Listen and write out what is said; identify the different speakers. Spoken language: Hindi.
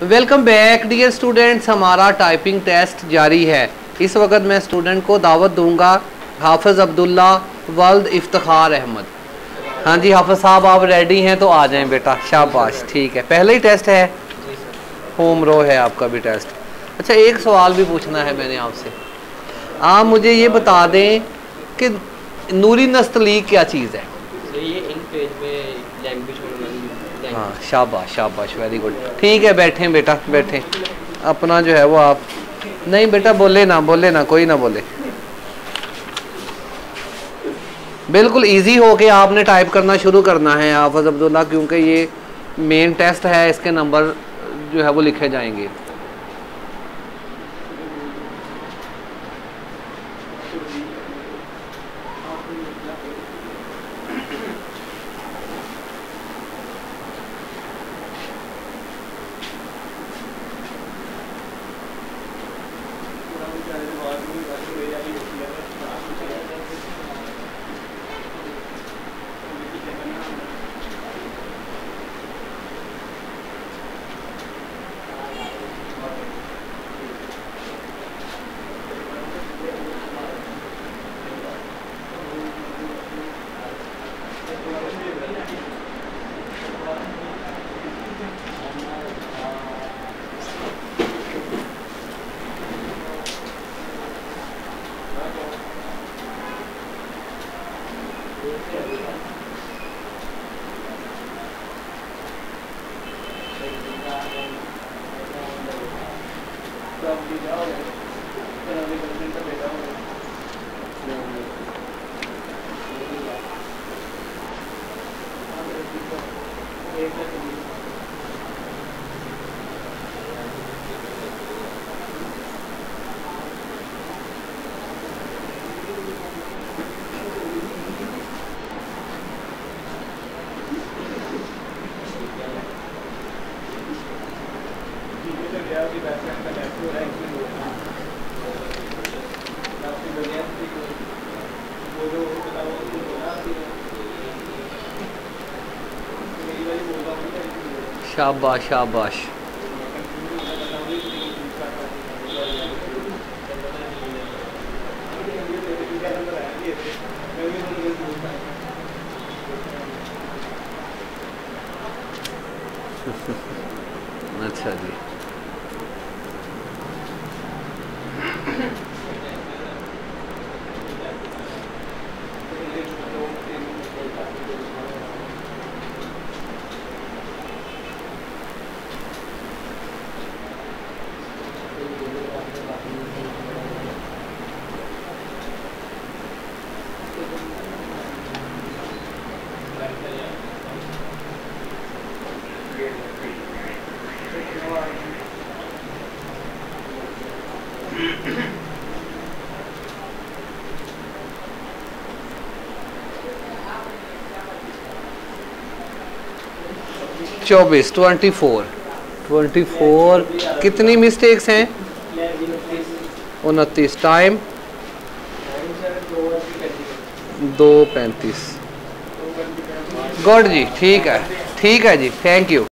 Speaker 1: वेलकम बैक डियर स्टूडेंट्स, हमारा टाइपिंग टेस्ट जारी है। इस वक्त मैं स्टूडेंट को दावत दूंगा हाफिज़ अब्दुल्ला वल्द इफ्तिखार अहमद। हाँ जी हाफिज़ साहब, आप रेडी हैं तो आ जाएं बेटा। शाबाश, ठीक है। पहले ही टेस्ट है, होम रो है आपका भी टेस्ट। अच्छा, एक सवाल भी पूछना है मैंने आपसे। आप मुझे ये बता दें कि नूरी नस्तलीक क्या चीज़ है?
Speaker 2: ये इन पेज में लैंग्वेज।
Speaker 1: हाँ, शाबाश शाबाश, वेरी गुड। ठीक है, बैठें बेटा, बैठें। अपना जो है वो आप नहीं बेटा, बोले ना, कोई ना बोले। बिल्कुल इजी हो के आपने टाइप करना शुरू करना है हाफिज़ अब्दुल्ला, क्योंकि ये मेन टेस्ट है, इसके नंबर जो है वो लिखे जाएंगे। शाबाश शाबाश। अच्छा जी, चौबीस 24 कितनी मिस्टेक्स हैं? 29। टाइम 2:35। गुड जी, ठीक है जी, थैंक यू।